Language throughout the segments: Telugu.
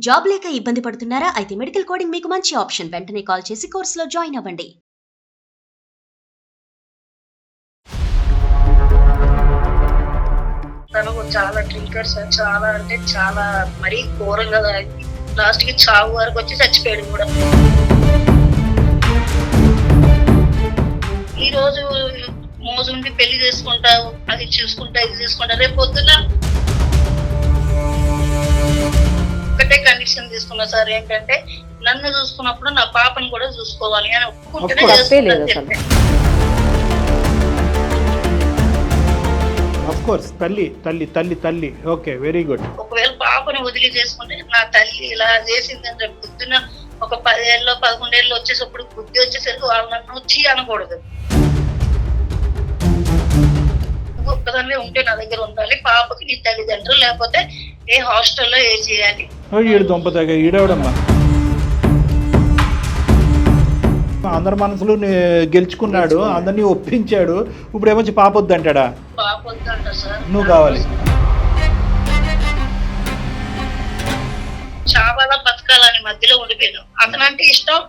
జాబ్ లేక ఇబ్బంది పడుతున్నారా? అయితే మెడికల్ కోడింగ్ మీకు మంచి ఆప్షన్. వెంటనే కాల్ చేసి కోర్సులో జాయిన్ అవ్వండి. తను చాలా డ్రింకర్ సార్. చాలా అంటే చాలా మరీ ఘోరంగా తాగి లాస్ట్ కి చావు వరకు వచ్చి చచ్చిపోయాడు కూడా. ఈ రోజు మోజుండి పెళ్లి చేసుకుంటావు, అది చూసుకుంటా, ఇది చూసుకుంటా, రేపు పొద్దున ఒకటే కండిషన్ తీసుకున్నా సార్, ఏంటంటే నన్ను చూసుకున్నప్పుడు నా పాపని కూడా చూసుకోవాలి అని ఒప్పుకుంటేనే చేసుకుంటా. ఆఫ్ కోర్స్ తల్లి తల్లి తల్లి తల్లి ఓకే, వెరీ గుడ్. ఒకవేళ పాపని వదిలి చేసుకుంటే నా తల్లి ఇలా చేసిందని రేపు పొద్దున ఒక 10 ఏళ్ళు 11 ఏళ్ళు వచ్చేసప్పుడు బుద్ధి వచ్చేసరికి వాళ్ళు నన్ను వచ్చి అనకూడదు. ఒక్కదాన్నే ఉంటే నా దగ్గర ఉండాలి, పాపకి నీ తల్లిదండ్రులు, లేకపోతే ఏ హాస్టల్లో ఏ చేయాలి. ఈడు దొంపతగా ఈడవడమ్మా, అందరి మనసులు గెలుచుకున్నాడు, అందరినీ ఒప్పించాడు, ఇప్పుడు ఏమొచ్చి పాప వద్దంటాడా? పాప వద్దంట సార్, నువ్వు కావాలి. చాలా బతకాలని మధ్యలో ఉండిపోయాను. అతనంటే ఇష్టం,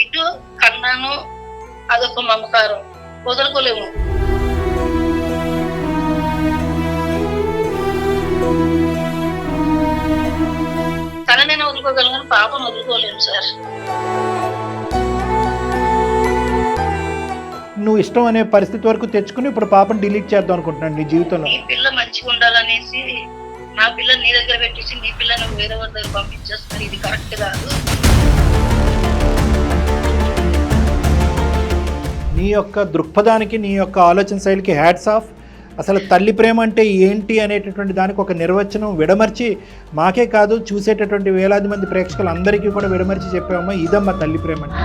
ఇటు కన్నాను, అదొక మమకారం, వదులుకోలేము. తననైనా వదులుకోగలను, పాపను వదులుకోలేము సార్. నువ్వు ఇష్టం అనే పరిస్థితి వరకు తెచ్చుకుని ఇప్పుడు పాపను డిలీట్ చేద్దాం అనుకుంటున్నాను నీ జీవితంలో. నీ పిల్ల మంచిగా ఉండాలనేసి నా పిల్లని నీ దగ్గర పెట్టేసి నీ పిల్లని వేరే వారి దగ్గర పంపించేస్తున్నారు, ఇది కరెక్ట్ కాదు. నీ యొక్క దృక్పథానికి, నీ యొక్క ఆలోచన శైలికి హ్యాట్స్ ఆఫ్. అసలు తల్లి ప్రేమ అంటే ఏంటి అనేటటువంటి దానికి ఒక నిర్వచనం విడమర్చి, మాకే కాదు చూసేటటువంటి వేలాది మంది ప్రేక్షకులందరికీ కూడా విడమర్చి చెప్పామమ్మా, ఇదమ్మా తల్లి ప్రేమ అంటే.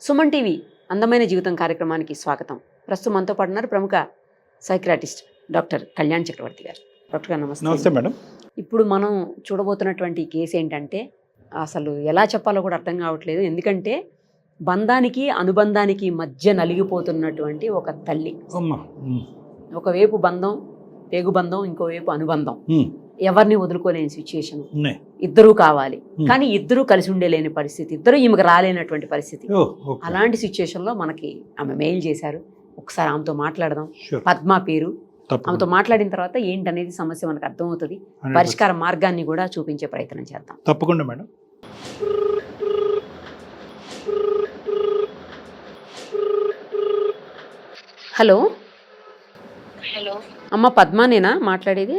సుమన్ టీవీ అందమైన జీవితం కార్యక్రమానికి స్వాగతం. ప్రస్తుతం మనతో పాటున్నారు ప్రముఖ సైక్రాటిస్ట్ డాక్టర్ కళ్యాణ్ చక్రవర్తి గారు. డాక్టర్ గారు నమస్తే. నమస్తే మేడం. ఇప్పుడు మనం చూడబోతున్నటువంటి కేసు ఏంటంటే అసలు ఎలా చెప్పాలో కూడా అర్థం కావట్లేదు. ఎందుకంటే బంధానికి అనుబంధానికి మధ్య నలిగిపోతున్నటువంటి ఒక తల్లి. ఒకవైపు బంధం, పేగు బంధం, ఇంకోవైపు అనుబంధం, ఎవరిని వదులుకోలేని సిచ్యుయేషన్, ఇద్దరూ కావాలి కానీ ఇద్దరూ కలిసి ఉండలేని పరిస్థితి, ఇద్దరు ఈమెకు రాలేనటువంటి పరిస్థితి. అలాంటి సిచ్యుయేషన్లో మనకి ఆమె మెయిల్ చేశారు. ఒకసారి ఆమెతో మాట్లాడదాం. పద్మ పేరు. ఆమెతో మాట్లాడిన తర్వాత ఏంటనేది సమస్య మనకు అర్థమవుతుంది, పరిష్కార మార్గాన్ని కూడా చూపించే ప్రయత్నం చేద్దాం. తప్పకుండా మేడం. హలో. హలో అమ్మ పద్మనేనా మాట్లాడేది?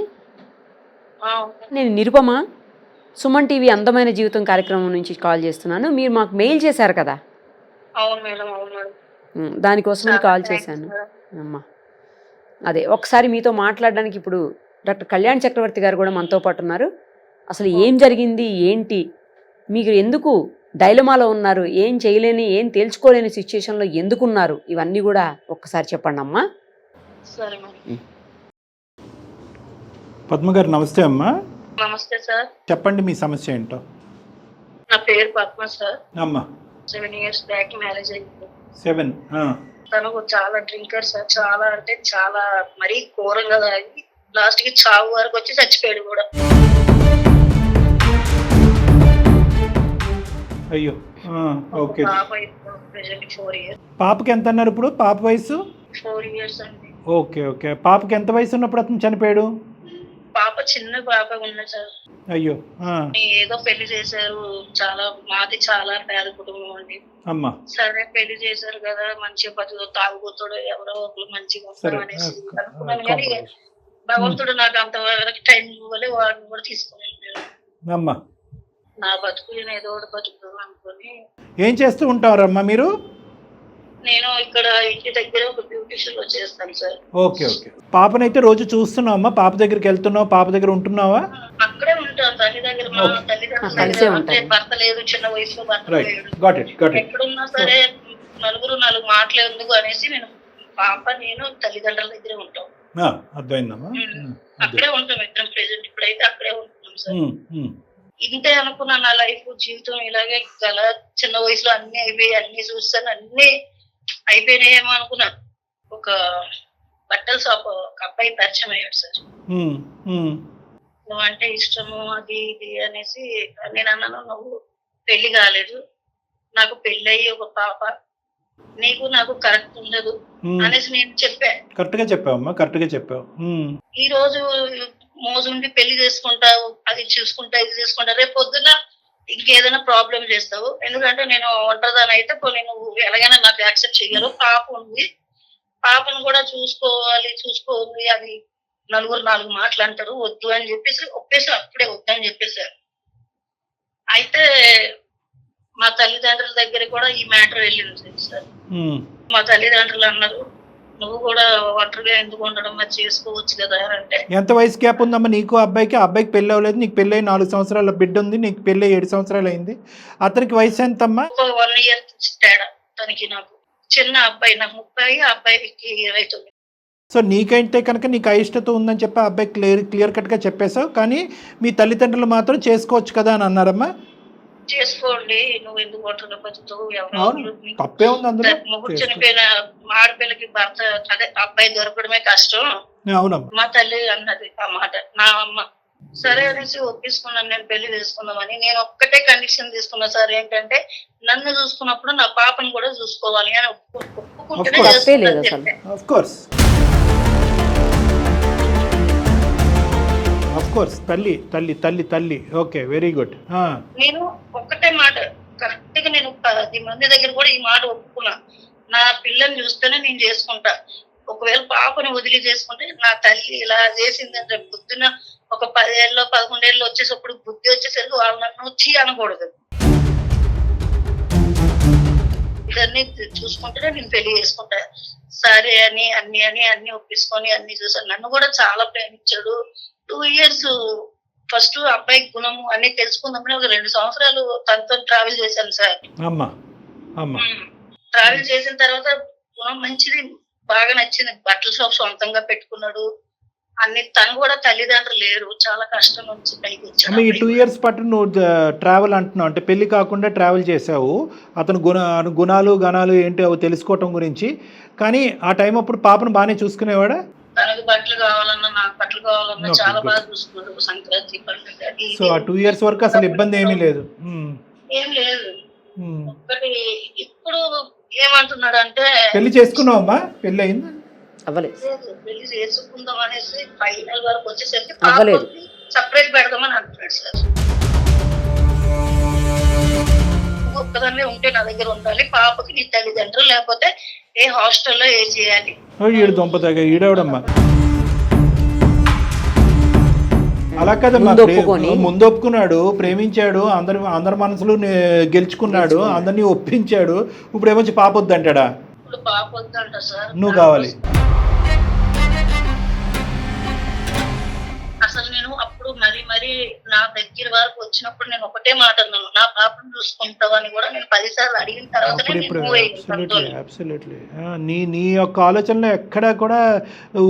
నేను నిరుపమ, సుమన్ టీవీ అందమైన జీవితం కార్యక్రమం నుంచి కాల్ చేస్తున్నాను. మీరు మాకు మెయిల్ చేశారు కదా? అవును మేడం. అవును మేడం. దానికోసం కాల్ చేశాను అమ్మా. అదే ఒకసారి మీతో మాట్లాడడానికి ఇప్పుడు డాక్టర్ కళ్యాణ్ చక్రవర్తి గారు కూడా మనతో పాటు ఉన్నారు. అసలు ఏం జరిగింది, ఏంటి, మీకు ఎందుకు డైలమాలో ఉన్నారు, ఏం చేయలేని, ఏం తేల్చుకోలేని సిచ్యుయేషన్లో ఎందుకున్నారు, ఇవన్నీ కూడా ఒక్కసారి చెప్పండి అమ్మా. సరే మేడం. పద్మ గారు నమస్తే అమ్మా. నమస్తే సార్. చెప్పండి మీ సమస్య ఏంటో. నా పేరు పద్మ సార్. అమ్మా 7 years బ్యాక్ మ్యారేజ్ అయింది. 7. తను చాలా డ్రింకర్ సార్. చాలా అంటే చాలా మరీ ఘోరంగా తాగి లాస్ట్ కి చావు వరకు వచ్చి చచ్చిపోయాడు కూడా. అయ్యో. ఓకే. పాప ఇప్పుడు ప్రెసెంట్ 4 years. పాపకి ఎంత అన్నారు ఇప్పుడు? పాప వయసు 4 years అండి. Okay okay. పాపకి ఎంత వయసు ఉన్నప్పుడు అతను చనిపోయాడు? పాప చిన్న పాప ఉంది సార్. అయ్యో. ఏదో పెళ్లి చేశారు, చాలా మాది చాలా పేద కుటుంబం అండి. అమ్మా సరే పెళ్లి చేశారు కదా, మంచిగా బతుకు, తాగుబోతుడు ఎవరో ఒకరు మంచిగా వస్తారు అనేసి అనుకున్నాను. కానీ భగవంతుడు నాకు అంతవరకు టైం ఇవ్వలే, వాడిని కూడా తీసుకుని అమ్మా. నా బతుకు నేను ఏదో ఒకటి బతుకుతాను అనుకుని. ఏం చేస్తూ ఉంటారమ్మా మీరు? నేను ఇక్కడ ఇంటి దగ్గర ఒక బ్యూటిషియన్ లో చేస్తాను సార్. Okay okay. పాపనైతే రోజు చూస్తున్నావు అమ్మా? పాప దగ్గరికి వెళ్తున్నావు, పాప దగ్గర ఉంటున్నావా? అక్కడే ఉంటాను, తల్లి దగ్గర. మా తల్లిదండ్రులు అంటే భర్త లేదు, చిన్న వయసులో భర్త లేడు. ఎక్కడున్నా సరే నలుగురు 4 మాటలు ఎందుకు అనేసి నేను పాప నేను తల్లిదండ్రుల దగ్గరే ఉంటాం. అర్థమైందమ్మా. అక్కడే ఉంటాం ఇద్దరం ప్రెసెంట్. ఇప్పుడైతే అక్కడే ఉంటున్నాం సార్. ఇంతే అనుకున్నా నా లైఫ్ జీవితం ఇలాగే గల చిన్న వయసులో అన్ని అయిపోయి అన్ని చూస్తాను అన్ని అయిపోయినాయేమో అనుకున్నా. ఒక బట్టల షాప్ ఒక అబ్బాయి పరిచయం అయ్యాడు సార్. నువ్వంటే ఇష్టము అది ఇది అనేసి నేను అన్నాను, నువ్వు పెళ్లి కాలేదు, నాకు పెళ్లి అయ్యి ఒక పాప, నీకు నాకు కరెక్ట్ ఉండదు అనేసి నేను చెప్పా. కరెక్ట్ గా చెప్పావమ్మా, కరెక్ట్ గా చెప్పావు. ఈ రోజు మోజుండి పెళ్లి చేసుకుంటావు, అది చూసుకుంటా ఇది చేసుకుంటా, రేపు పొద్దున్న ఇంకేదైనా ప్రాబ్లం చేస్తావు. ఎందుకంటే నేను ఒంటరిదాన్ని అయితే నువ్వు ఎలాగైనా నాకు యాక్సెప్ట్ చెయ్యరు, పాప ఉంది, పాపను కూడా చూసుకోవాలి, అది నలుగురు నాలుగు మాటలు అంటారు, వద్దు అని చెప్పేసి ఒప్పేసి అప్పుడే వద్దని చెప్పేశారు. అయితే మా తల్లిదండ్రుల దగ్గర కూడా ఈ మ్యాటర్ వెళ్ళింది సార్. మా తల్లిదండ్రులు అన్నారు, నువ్వు కూడా ఒంటరిగా ఎందుకు ఉండడం, మరి చేసుకోవచ్చు కదా అంటే. ఎంత వయసు గ్యాప్ ఉందమ్మా నీకు అబ్బాయికి? అబ్బాయికి పెళ్ళి అవ్వలేదు, నీకు పెళ్ళి అయ్యి 4 సంవత్సరాల బిడ్డ ఉంది, నీకు పెళ్ళి 7 సంవత్సరాలు అయింది. అతనికి వయసు ఎంతమ్మా? 1 year తేడా తనకి నాకు. చిన్న అబ్బాయి, నాకు 30, ఆ అబ్బాయికి 29. సో నీకైతే కనుక నీకు అయిష్టత ఉందని చెప్పి ఆ అబ్బాయి క్లియర్ కట్గా చెప్పేశావు, కానీ మీ తల్లిదండ్రులు మాత్రం చేసుకోవచ్చు కదా అని అన్నారమ్మా. చేసుకోండి, నువ్వు ఎందుకు ఒంటరిగా బతుకుతావు, తప్పే ఉంది అందులో. మొగుడు చనిపోయిన ఆడపిల్లకి భర్త అదే అబ్బాయి దొరకడమే కష్టం. అవునమ్మా. మా తల్లి అన్నది ఆ మాట, నా అమ్మ. సరే అనేసి ఒప్పించుకున్నాను నేను పెళ్లి చేసుకుందామని. నేను ఒక్కటే కండిషన్ తీసుకున్నా సార్, ఏంటంటే నన్ను చూసుకున్నప్పుడు నా పాపను కూడా చూసుకోవాలి అని ఒప్పుకుంటేనే చేసుకుంటాను. ఆఫ్ కోర్స్ తల్లి తల్లి తల్లి తల్లి. Okay, very good. నేను ఒక్కటే మాట కరెక్ట్ గా నేను 10 మంది దగ్గర కూడా ఈ మాట ఒప్పుకున్నా, నా పిల్లని చూస్తేనే నేను చేసుకుంటా. ఒకవేళ పాపని వదిలి చేసుకుంటే నా తల్లి ఇలా చేసిందంటే పొద్దున ఒక 10 ఏళ్ళు 11 ఏళ్ళు వచ్చేసప్పుడు బుద్ధి వచ్చేసరికి వాళ్ళు నన్ను వచ్చి అనకూడదు. ఇదన్నీ చూసుకుంటేనే నేను పెళ్లి చేసుకుంటా. సరే అని అన్ని ఒప్పించుకొని అన్ని చూసాను. నన్ను కూడా చాలా ప్రేమించాడు. 2 years ఫస్ట్ అబ్బాయి గుణము అన్ని తెలుసుకుందామని ఒక 2 సంవత్సరాలు తనతో ట్రావెల్ చేశాను సార్. ట్రావెల్ చేసిన తర్వాత గుణం మంచిది, బాగా నచ్చింది. బట్టల షాప్ సొంతంగా పెట్టుకున్నాడు, అన్ని. తను కూడా తల్లిదండ్రులు లేరు, చాలా కష్టం నుంచి పైకి వచ్చాడు. ఈ 2 years పాటు నువ్వు ట్రావెల్ అంటున్నావు, అంటే పెళ్లి కాకుండా ట్రావెల్ చేసావు. అతను గుణాలు గణాలు ఏంటి అవి తెలుసుకోవటం గురించి. కానీ ఆ టైం అప్పుడు పాపను బాగానే చూసుకునేవాడా? తనకు బట్టలు కావాలన్నా నాకు బట్టలు కావాలన్నా చాలా బాగా చూసుకున్నాడు. సంక్రాంతి పండుగ. సో ఆ 2 years వరకు అసలు ఇబ్బంది ఏమీ లేదు. ఏం లేదు. ఒక్కటి ఇప్పుడు ఏమంటున్నాడు అంటే, పెళ్లి చేసుకున్నావమ్మా? పెళ్లి అయిందా? పెళ్లి చేసుకుందాం అనేసి ఫైనల్ వరకు వచ్చేసరికి సపరేట్ పెడదామని అంటున్నాడు సార్. ఒక్కదాన్నే ఉంటే నా దగ్గర ఉండాలి, పాపకి నీ తల్లిదండ్రులు, లేకపోతే ఏ హాస్టల్లో ఏ చేయాలి. ఈడు దొంపతగా ఈడవడమ్మా. అలా కదమ్మా, ముందు ఒప్పుకున్నాడు, ప్రేమించాడు, అందరి మనసులు గెలుచుకున్నాడు, అందరినీ ఒప్పించాడు. ఇప్పుడు ఏమొచ్చి పాప వద్దంటాడా? ఇప్పుడు పాప వద్దంట సార్, నువ్వు కావాలి. అసలు నేను అప్పుడు మరి నా దగ్గర వరకు వచ్చినప్పుడు నేను ఒకటే మాట అన్నాను, నా పాపను చూసుకుంటావని కూడా నేను 10 సార్లు అడిగిన తర్వాత నీ యొక్క ఆలోచనలో ఎక్కడా కూడా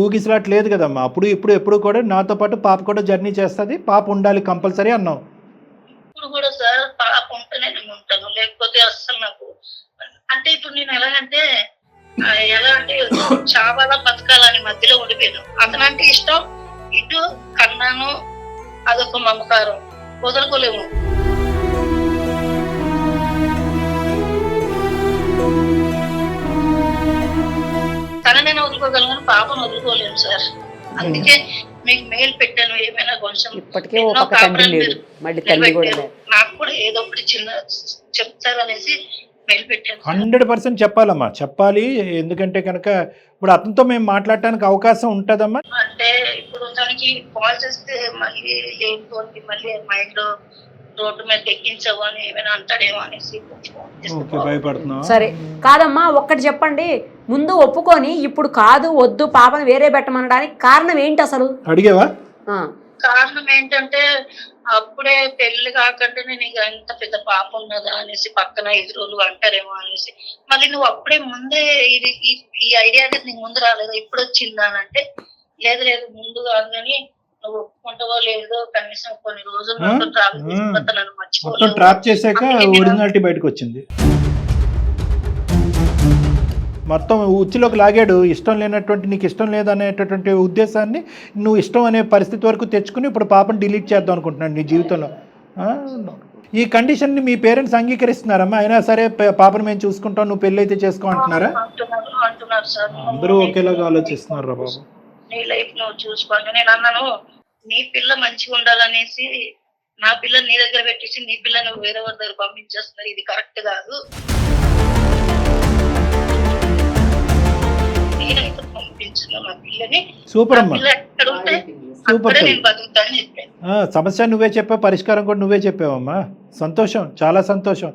ఊగిసలాట్లేదు కదమ్మా. ఎప్పుడు కూడా నాతో పాటు పాప కూడా జర్నీ చేస్తుంది, పాప ఉండాలి కంపల్సరీ అన్నావు. ఇప్పుడు కూడా సార్ పాప ఉంటేనే నేను ఉంటాను, లేకపోతే అస్సలు నాకు అంటే ఇప్పుడు నేను ఎలా అంటే చావాలా బతకాలని మధ్యలో ఉండిపోయాను. అతనంటే ఇష్టం, ఇటు కన్నాను, అదొక మమకారం, వదులుకోలేము. తననైనా వదులుకోగలను, పాపను వదులుకోలేము సార్. అందుకే మీకు మెయిల్ పెట్టాను, ఏమైనా కొంచెం నాకు కూడా ఏదో ఒకటి చిన్న చెప్తారనేసి మెయిల్ పెట్టాను. 100% చెప్పాలమ్మా, చెప్పాలి. ఎందుకంటే కనుక ఇప్పుడు అతనితో మేము మాట్లాడటానికి అవకాశం ఉంటుందమ్మా. అంటే ఇప్పుడు తనకి కాల్ చేస్తే మళ్ళీ లేకపోతే మళ్ళీ మైండ్ రోడ్డు మీద ఎక్కించవు అని ఏమైనా అంటాడేమో అనేసి భయపడుతున్నావు. సరే కాదమ్మా, ఒక్కటి చెప్పండి. ముందు ఒప్పుకొని ఇప్పుడు కాదు వద్దు పాపను వేరే పెట్టమనడానికి కారణం ఏంటి అసలు అడిగేవా? కారణం ఏంటంటే అప్పుడే పెళ్లి కాకుండా నేను ఇక ఎంత పెద్ద పాప ఉన్నదా అనేసి పక్కన ఎదురులు అంటారేమో అనేసి. మళ్ళీ నువ్వు అప్పుడే ముందే ఈ ఐడియా అనేది నీకు ముందు రాలేదు, ఇప్పుడు వచ్చిందా అని అంటే లేదు ముందు కాదు కానీ నువ్వు ఒప్పుకుంటావో లేదో కనీసం కొన్ని రోజులు నాతో ట్రావెల్ చేసిన తర్వాత నన్ను మొత్తం మర్చిపోలేవు. ట్రాప్ చేశాక అందుకే నేను ఒరిజినాలిటీ బయటకు వచ్చింది. మొత్తం ఉచ్చులోకి లాగాడు. ఇష్టం లేనటువంటి, నీకు ఇష్టం లేదనేటటువంటి ఉద్దేశాన్ని నువ్వు ఇష్టం అనే పరిస్థితి వరకు తెచ్చుకుని ఇప్పుడు పాపను డిలీట్ చేద్దాం అనుకుంటున్నాడు నీ జీవితంలో. ఈ కండిషన్ని మీ పేరెంట్స్ అంగీకరిస్తున్నారమ్మా? అయినా సరే పాపను మేము చూసుకుంటాం, నువ్వు పెళ్ళి అయితే చేసుకో అంటున్నారా? అంటున్నారు సార్. అందరూ ఒకేలాగా ఆలోచిస్తున్నారు రా బాబు. నీ లైఫ్ నువ్వు చూసుకోండి. నేను అన్నాను, నీ పిల్ల మంచిగా ఉండాలనేసి నా పిల్లని నీ దగ్గర పెట్టేసి నీ పిల్ల నువ్వు వేరే వారి దగ్గర పంపించేస్తున్నారు, ఇది కరెక్ట్ కాదు. నేనైతే పంపించిన నా పిల్లని. సూపర్ అమ్మా, పిల్ల ఎక్కడ ఉంటే సూపర్. అక్కడే నేను బతుకుతాను చెప్పాను. సమస్య నువ్వే చెప్పావు, పరిష్కారం కూడా నువ్వే చెప్పావమ్మా. సంతోషం, చాలా సంతోషం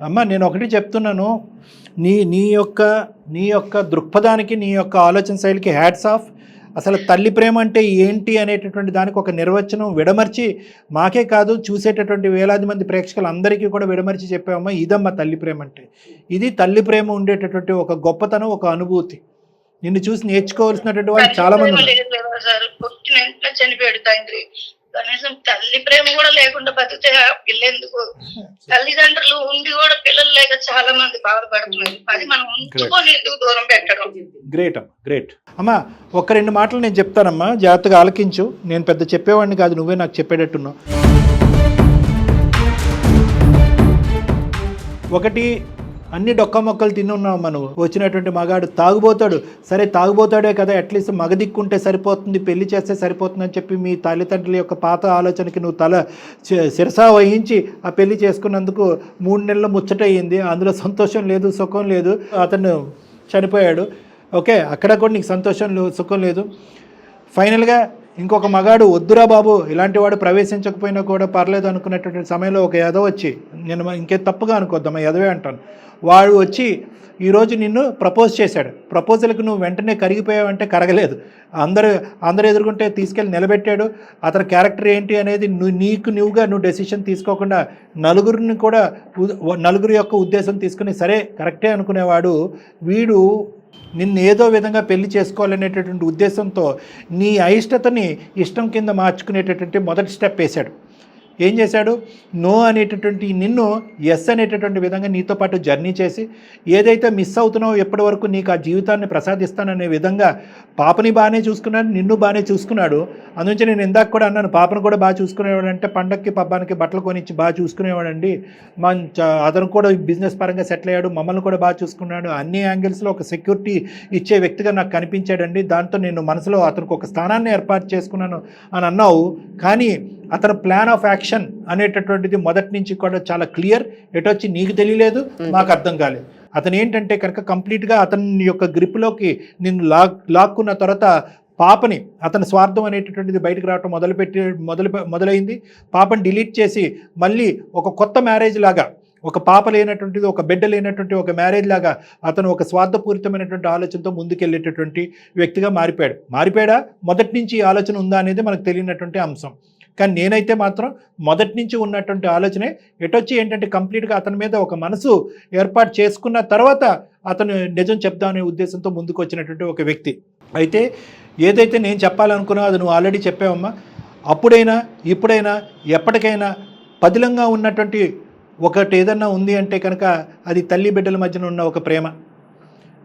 అమ్మా. నేను ఒకటి చెప్తున్నాను, నీ యొక్క దృక్పథానికి, నీ యొక్క ఆలోచన శైలికి హ్యాట్స్ ఆఫ్. అసలు తల్లి ప్రేమ అంటే ఏంటి అనేటటువంటి దానికి ఒక నిర్వచనం విడమర్చి మాకే కాదు చూసేటటువంటి వేలాది మంది ప్రేక్షకులు అందరికీ కూడా విడమర్చి చెప్పామమ్మా. ఇదమ్మా తల్లి ప్రేమ అంటే. ఇది తల్లి ప్రేమ ఉండేటటువంటి ఒక గొప్పతనం, ఒక అనుభూతి. నిన్ను చూసి నేర్చుకోవాల్సినటువంటి వాళ్ళు చాలా మంది ఉన్నారు. చనిపోయాడు తండ్రి, కనీసం తల్లి ప్రేమ కూడా లేకుండా బతికితే ఆ పిల్ల ఎందుకు? తల్లిదండ్రులు ఉండి కూడా పిల్లలు లేక చాలా మంది బాధపడుతున్నారు. అది మనం ఉంచుకొని ఎందుకు దూరం పెట్టడం? గ్రేట్ అమ్మా, గ్రేట్ అమ్మా. ఒక రెండు మాటలు నేను చెప్తానమ్మా, జాగ్రత్తగా ఆలకించు. నేను పెద్ద చెప్పేవాడిని కాదు, నువ్వే నాకు చెప్పేటట్టున్నావు. ఒకటి, అన్ని డొక్క మొక్కలు తిన్నున్నావు మనం. వచ్చినటువంటి మగాడు తాగుబోతాడు, సరే తాగుబోతాడే కదా, అట్లీస్ట్ మగ దిక్కుంటే సరిపోతుంది, పెళ్లి చేస్తే సరిపోతుంది అని చెప్పి మీ తల్లిదండ్రుల యొక్క పాత ఆలోచనకి నువ్వు తల శిరసా వహించి ఆ పెళ్లి చేసుకున్నందుకు 3 నెలలు ముచ్చటయ్యింది. అందులో సంతోషం లేదు, సుఖం లేదు. అతను చనిపోయాడు, ఓకే, అక్కడ కూడా నీకు సంతోషం సుఖం లేదు. ఫైనల్గా ఇంకొక మగాడు వద్దురా బాబు, ఇలాంటి వాడు ప్రవేశించకపోయినా కూడా పర్లేదు అనుకునేటువంటి సమయంలో ఒక ఎదవ వచ్చి, నేను ఇంకే తప్పుగా అనుకోద్దమ్మా, ఎదవే అంటాను, వాడు వచ్చి ఈరోజు నిన్ను ప్రపోజ్ చేశాడు. ప్రపోజల్కి నువ్వు వెంటనే కరిగిపోయావంటే కరగలేదు. అందరూ ఎదుర్కొంటే తీసుకెళ్ళి నిలబెట్టాడు. అతని క్యారెక్టర్ ఏంటి అనేది నువ్వుగా డెసిషన్ తీసుకోకుండా నలుగురి యొక్క ఉద్దేశం తీసుకుని సరే కరెక్టే అనుకునేవాడు వీడు నిన్ను ఏదో విధంగా పెళ్లి చేసుకోవాలనేటటువంటి ఉద్దేశంతో నీ అయిష్టతని ఇష్టం కింద మార్చుకునేటటువంటి మొదటి స్టెప్ వేశాడు. ఏం చేశాడు? నో అనేటటువంటి నిన్ను ఎస్ అనేటటువంటి విధంగా నీతో పాటు జర్నీ చేసి ఏదైతే మిస్ అవుతున్నావో ఎప్పటి వరకు నీకు ఆ జీవితాన్ని ప్రసాదిస్తాననే విధంగా పాపని బాగానే చూసుకున్నాడు, నిన్ను బాగానే చూసుకున్నాడు. అందుంచి నేను ఇందాక కూడా అన్నాను, పాపను కూడా బాగా చూసుకునేవాడు అంటే పండక్కి పబ్బానికి బట్టలు కొనిచ్చి బాగా చూసుకునేవాడండి. అతను కూడా బిజినెస్ పరంగా సెటిల్ అయ్యాడు, మమ్మల్ని కూడా బాగా చూసుకున్నాడు, అన్ని యాంగిల్స్లో ఒక సెక్యూరిటీ ఇచ్చే వ్యక్తిగా నాకు కనిపించాడండి. దాంతో నేను మనసులో అతనికి ఒక స్థానాన్ని ఏర్పాటు చేసుకున్నాను అని అన్నావు. కానీ అతను ప్లాన్ ఆఫ్ యాక్షన్ అనేటటువంటిది మొదటి నుంచి కూడా చాలా క్లియర్. ఎటొచ్చి నీకు తెలియలేదు, మాకు అర్థం కాలేదు. అతను ఏంటంటే కనుక కంప్లీట్గా అతని యొక్క గ్రిప్లోకి నిన్ను లాక్కున్న తర్వాత పాపని, అతని స్వార్థం అనేటటువంటిది బయటకు రావటం మొదలైంది. పాపని డిలీట్ చేసి మళ్ళీ ఒక కొత్త మ్యారేజ్ లాగా, ఒక పాప లేనటువంటిది, ఒక బిడ్డ లేనటువంటి ఒక మ్యారేజ్ లాగా అతను ఒక స్వార్థపూరితమైనటువంటి ఆలోచనతో ముందుకెళ్ళేటటువంటి వ్యక్తిగా మారిపోయాడా? మొదటి నుంచి ఈ ఆలోచన ఉందా అనేది మనకు తెలియనటువంటి అంశం. కానీ నేనైతే మాత్రం మొదటి నుంచి ఉన్నటువంటి ఆలోచనే ఎటొచ్చి ఏంటంటే కంప్లీట్గా అతని మీద ఒక మనసు ఏర్పాటు చేసుకున్న తర్వాత అతను నిజం చెప్దామనే ఉద్దేశంతో ముందుకు వచ్చినటువంటి ఒక వ్యక్తి. అయితే ఏదైతే నేను చెప్పాలనుకున్నావు అది నువ్వు ఆల్రెడీ చెప్పావమ్మా. అప్పుడైనా ఇప్పుడైనా ఎప్పటికైనా పదిలంగా ఉన్నటువంటి ఒకటి ఏదన్నా ఉంది అంటే కనుక అది తల్లి బిడ్డల మధ్యన ఉన్న ఒక ప్రేమ.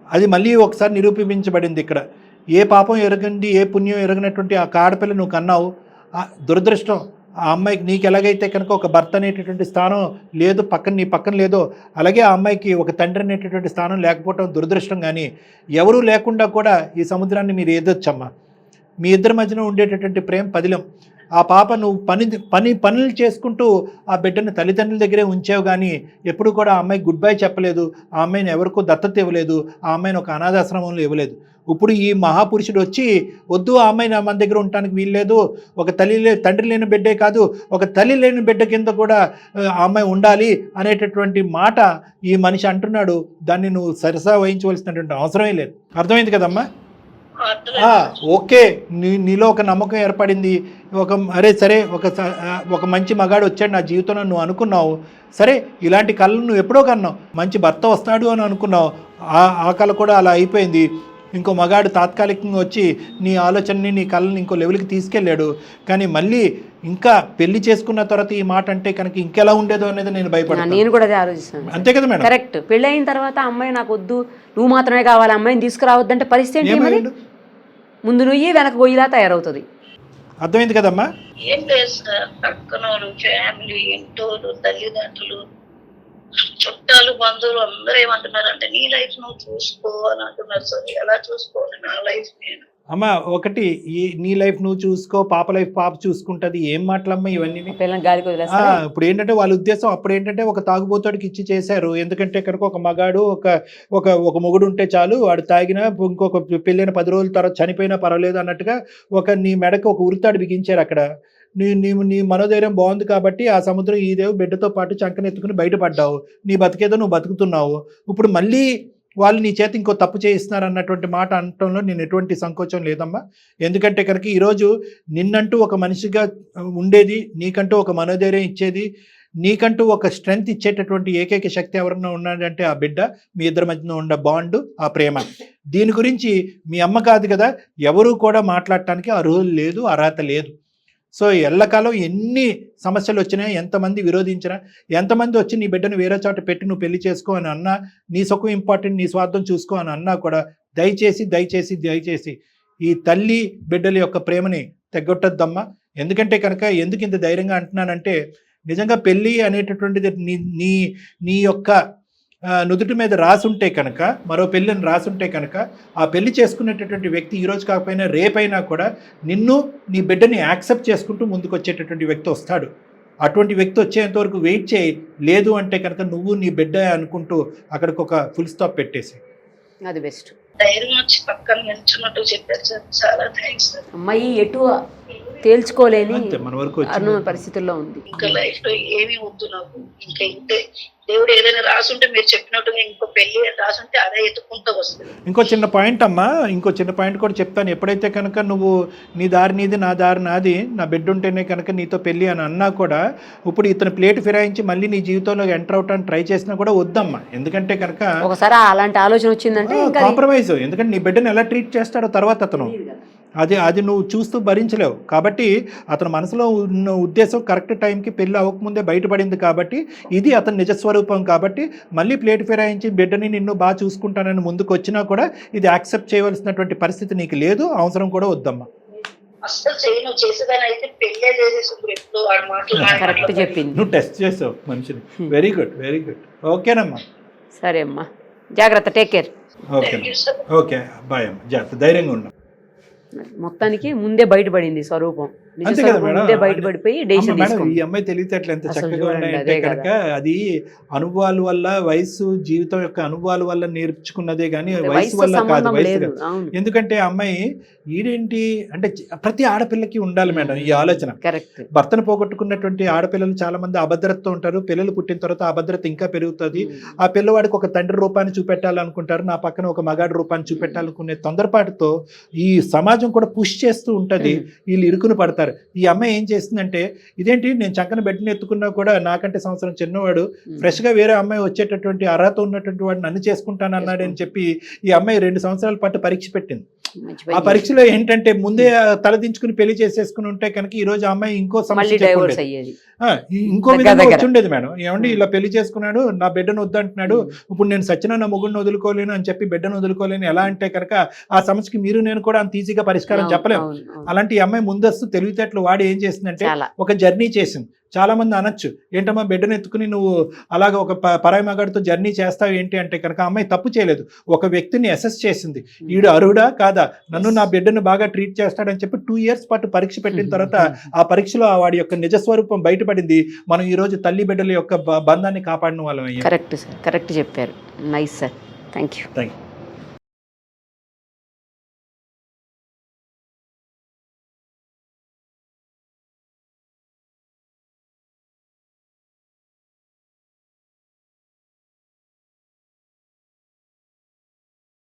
అది మళ్ళీ ఒకసారి నిరూపించబడింది ఇక్కడ. ఏ పాపం ఎరగండి, ఏ పుణ్యం ఎరగనటువంటి ఆ ఆడపిల్ల నువ్వు కన్నావు. దురదృష్టం ఆ అమ్మాయికి, నీకు ఎలాగైతే కనుక ఒక భర్త అనేటటువంటి స్థానం లేదు, నీ పక్కన లేదో, అలాగే ఆ అమ్మాయికి ఒక తండ్రి అనేటటువంటి స్థానం లేకపోవటం దురదృష్టం. కానీ ఎవరూ లేకుండా కూడా ఈ సముద్రాన్ని మీరు ఏదొచ్చమ్మా. మీ ఇద్దరి మధ్యన ఉండేటటువంటి ప్రేమ పదిలం. ఆ పాప నువ్వు పనులు చేసుకుంటూ ఆ బిడ్డను తల్లిదండ్రుల దగ్గరే ఉంచావు, కానీ ఎప్పుడు కూడా ఆ అమ్మాయికి గుడ్ బై చెప్పలేదు, ఆ అమ్మాయిని ఎవరికో దత్తత ఇవ్వలేదు, ఆ అమ్మాయిని ఒక అనాథాశ్రమంలో ఇవ్వలేదు. ఇప్పుడు ఈ మహాపురుషుడు వచ్చి వద్దు, ఆ అమ్మాయి మన దగ్గర ఉండటానికి వీల్లేదు, ఒక తండ్రి లేని బిడ్డే కాదు, ఒక తల్లి లేని బిడ్డ కింద కూడా ఆ అమ్మాయి ఉండాలి అనేటటువంటి మాట ఈ మనిషి అంటున్నాడు. దాన్ని నువ్వు సరసా వహించవలసినటువంటి అవసరమే లేదు. అర్థమైంది కదమ్మా? ఓకే, నీలో ఒక నమ్మకం ఏర్పడింది. అరే సరే, ఒక మంచి మగాడు వచ్చాడు నా జీవితంలో నువ్వు అనుకున్నావు. సరే, ఇలాంటి కళలు నువ్వు ఎప్పుడో కన్నావు. మంచి భర్త వస్తాడు అని అనుకున్నావు, ఆ కళ కూడా అలా అయిపోయింది. ఇంకో మగాడు తాత్కాలికంగా వచ్చి నీ ఆలోచనని నీ కళ్ళని ఇంకో లెవెల్కి తీసుకెళ్ళాడు. కానీ మళ్ళీ ఇంకా పెళ్లి చేసుకున్న తర్వాత ఈ మాట అంటే కనుక ఇంకెలా ఉండేదో అనేది నేను భయపడతాను. నేను కూడా అదే ఆలోచిస్తాను. అంతే కదా మేడం? కరెక్ట్. పెళ్ళి అయిన తర్వాత అమ్మాయి నాకు వద్దు, నువ్వు మాత్రమే కావాలి, అమ్మాయిని తీసుకురావద్దంటే పరిస్థితి ఏంటి? మరి ముందు నువ్వు వెనక గొయ్యిలా తయారవుతుంది. అర్థమైంది కదమ్మా? ఏం లేదు సార్, పక్కన ఫ్యామిలీ, ఇంటోళ్ళు, తల్లిదండ్రులు, చుట్టాలు, బంధువులు అందరూ ఏమంటున్నారంటే నీ లైఫ్ నువ్వు చూసుకో అని అంటున్నారు సార్. ఎలా చూసుకోవాలి నా లైఫ్ నేను? అమ్మ ఒకటి, ఈ నీ లైఫ్ నువ్వు చూసుకో, పాప లైఫ్ పాప చూసుకుంటది, ఏం మాటలమ్మా ఇవన్నీ? గాలికి వదిలేస్తా. ఇప్పుడు ఏంటంటే వాళ్ళ ఉద్దేశం అప్పుడు ఏంటంటే ఒక తాగుబోతాడికి ఇచ్చి చేశారు. ఎందుకంటే కనుక ఒక మగాడు ఒక మొగుడు ఉంటే చాలు, వాడు తాగినా ఇంకొక పెళ్ళైన 10 రోజుల తర్వాత చనిపోయినా పర్వాలేదు అన్నట్టుగా నీ మెడకు ఒక ఉరితాడు బిగించారు అక్కడ. నీ మనోధైర్యం బాగుంది కాబట్టి ఆ సముద్రం ఈదేవు బిడ్డతో పాటు చంకనెత్తుకుని బయటపడ్డావు. నీ బతికేదో నువ్వు బతుకుతున్నావు. ఇప్పుడు మళ్ళీ వాళ్ళు నీ చేతి ఇంకో తప్పు చేయిస్తున్నారు అన్నటువంటి మాట అనటంలో నేను ఎటువంటి సంకోచం లేదమ్మా. ఎందుకంటే కనుక ఈరోజు నిన్నంటూ ఒక మనిషిగా ఉండేది, నీకంటూ ఒక మనోధైర్యం ఇచ్చేది, నీకంటూ ఒక స్ట్రెంగ్త్ ఇచ్చేటటువంటి ఏకైక శక్తి ఎవరన్నా ఉన్నాడంటే ఆ బిడ్డ, మీ ఇద్దరి మధ్యన ఉన్న బాండు, ఆ ప్రేమ. దీని గురించి మీ అమ్మ కాదు కదా, ఎవరు కూడా మాట్లాడటానికి అర్హత లేదు, అర్హత లేదు. సో ఎల్లకాలం ఎన్ని సమస్యలు వచ్చినా, ఎంతమంది విరోధించినా, ఎంతమంది వచ్చి నీ బిడ్డను వేరే చోట పెట్టి నువ్వు పెళ్లి చేసుకో అని అన్నా, నీ సుఖం ఇంపార్టెంట్, నీ స్వార్థం చూసుకో అని అన్నా కూడా దయచేసి ఈ తల్లి బిడ్డల యొక్క ప్రేమని తెగొట్టద్దమ్మా. ఎందుకంటే కనుక ఎందుకు ఇంత ధైర్యంగా అంటున్నానంటే, నిజంగా పెళ్ళి అనేటటువంటిది నీ యొక్క నుదుటి మీద రాసుంటే కనుక, మరో పెళ్ళిని రాసుంటే కనుక, ఆ పెళ్లి చేసుకునేటటువంటి వ్యక్తి ఈరోజు కాకపోయినా రేపైనా కూడా నిన్ను, నీ బిడ్డని యాక్సెప్ట్ చేసుకుంటూ ముందుకు వచ్చేటటువంటి వ్యక్తి వస్తాడు. అటువంటి వ్యక్తి వచ్చేంత వరకు వెయిట్ చేయి. లేదు అంటే కనుక నువ్వు నీ బిడ్డ అనుకుంటూ అక్కడికి ఒక ఫుల్ స్టాప్ పెట్టేసి. అది బెస్ట్. ధైర్యం వచ్చి పక్కన నిల్చున్నట్టు చెప్పారు సార్, చాలా థ్యాంక్స్ సార్. అమ్మాయి ఎటు తేల్చుకోలేని మన వరకు పరిస్థితుల్లో ఉంది. ఇంకా లైఫ్ లో ఏమీ వద్దు నాకు, ఇంకా ఇంతే. దేవుడు ఏదైనా రాసుంటే మీరు చెప్పినట్టుగా ఇంకో పెళ్లి రాసుంటే అదే ఎత్తుకుంటూ వస్తుంది. ఇంకో చిన్న పాయింట్ అమ్మా, ఇంకో చిన్న పాయింట్ కూడా చెప్తాను. ఎప్పుడైతే కనుక నువ్వు నీ దారి నీది, నా దారి నాది, నా బిడ్డ ఉంటేనే కనుక నీతో పెళ్ళి అని అన్నా కూడా, ఇప్పుడు ఇతను ప్లేట్ ఫిరాయించి మళ్ళీ నీ జీవితంలో ఎంటర్ అవటానికి ట్రై చేసినా కూడా వద్దమ్మా. ఎందుకంటే కనుక ఒకసారి అలాంటి ఆలోచన వచ్చిందంటే కాంప్రమైజ్. ఎందుకంటే నీ బిడ్డను ఎలా ట్రీట్ చేస్తాడో తర్వాత అతను అది నువ్వు చూస్తూ భరించలేవు. కాబట్టి అతని మనసులో ఉన్న ఉద్దేశం కరెక్ట్ టైంకి పెళ్ళి అవ్వకముందే బయటపడింది కాబట్టి, ఇది అతని నిజస్వరూపం కాబట్టి, మళ్ళీ ప్లేట్ ఫిరాయించి బిడ్డని నిన్ను బాగా చూసుకుంటానని ముందుకు వచ్చినా కూడా ఇది యాక్సెప్ట్ చేయవలసినటువంటి పరిస్థితి నీకు లేదు, అవసరం కూడా వద్దమ్మా. అసలు చేయను, చేసేదాన్ని అయితే పెళ్ళే చేసేసి ఎప్పుడు వాడు మాటలు చెప్పింది. నువ్వు టెస్ట్ చేసావు మనిషిని. Very good. ఓకేనమ్మా, సరే అమ్మా, జాగ్రత్త, టేక్ కేర్. ఓకే బాయ్ అమ్మా, జాగ్రత్త, ధైర్యంగా ఉన్నాం. మొత్తానికి ముందే బయటపడింది స్వరూపం, ముందే బయటపడిపోయి డెసిషన్ తీసుకుంది. ఈ అమ్మాయి తెలివితేటలు ఎంత చక్కగా ఉన్నాయంటే కనుక అది అనుభవాల వల్ల, వయసు జీవితం యొక్క అనుభవాల వల్ల నేర్చుకున్నదే కానీ వయసు వల్ల కాదు. వయసు ఎందుకంటే అమ్మాయి ఈడేంటి అంటే ప్రతి ఆడపిల్లకి ఉండాలి మేడం ఈ ఆలోచన. కరెక్ట్. భర్తను పోగొట్టుకున్నటువంటి ఆడపిల్లలు చాలా మంది అభద్రతతో ఉంటారు. పిల్లలు పుట్టిన తర్వాత అభద్రత ఇంకా పెరుగుతుంది. ఆ పిల్లవాడికి ఒక తండ్రి రూపాన్ని చూపెట్టాలనుకుంటారు, నా పక్కన ఒక మగాడి రూపాన్ని చూపెట్టాలనుకునే తొందరపాటుతో ఈ సమాజం కూడా పుష్ చేస్తూ ఉంటది. వీళ్ళు ఇరుకును పడతారు. ఈ అమ్మాయి ఏం చేస్తుందంటే, ఇదేంటి నేను చక్కన బిడ్డను ఎత్తుకున్నా కూడా నాకంటే సంవత్సరం చిన్నవాడు ఫ్రెష్ గా వేరే అమ్మాయి వచ్చేటటువంటి అర్హత ఉన్నటువంటి వాడు నన్ను చేసుకుంటాను అన్నాడని చెప్పి ఈ అమ్మాయి 2 సంవత్సరాల పాటు పరీక్ష పెట్టింది. ఆ పరీక్షలో ఏంటంటే ముందే తలదించుకుని పెళ్లి చేసేసుకుని ఉంటే కనుక ఈ రోజు అమ్మాయి ఇంకో సమస్య ఇంకో విధంగా వచ్చి ఉండేది మేడం. ఏమండి ఇలా పెళ్లి చేసుకున్నాడు, నా బిడ్డను వద్దంటున్నాడు, ఇప్పుడు నేను సచిన నా మొగుడిని వదులుకోలేను అని చెప్పి బిడ్డను వదులుకోలేను ఎలా అంటే కనుక ఆ సమస్యకి మీరు నేను కూడా అంత ఈజీగా పరిష్కారం చెప్పలేము. అలాంటి అమ్మాయి ముందస్తు తెలివితేటలు వాడి ఏం చేసిందంటే ఒక జర్నీ చేసింది. చాలా మంది అనొచ్చు, ఏంటమ్మా బిడ్డను ఎత్తుకుని నువ్వు అలాగ ఒక పరాయి మగాడితో జర్నీ చేస్తావు ఏంటి అంటే కనుక అమ్మాయి తప్పు చేయలేదు. ఒక వ్యక్తిని అసెస్ చేసింది, ఈడు అర్హుడా కాదా, నన్ను నా బిడ్డను బాగా ట్రీట్ చేస్తాడని చెప్పి 2 years పాటు పరీక్ష పెట్టిన తర్వాత ఆ పరీక్షలో వాడి యొక్క నిజస్వరూపం బయటపడింది. మనం ఈ రోజు తల్లి బిడ్డల యొక్క బంధాన్ని కాపాడిన వాళ్ళం. కరెక్ట్ సార్, కరెక్ట్ చెప్పారు. Nice sir, thank you.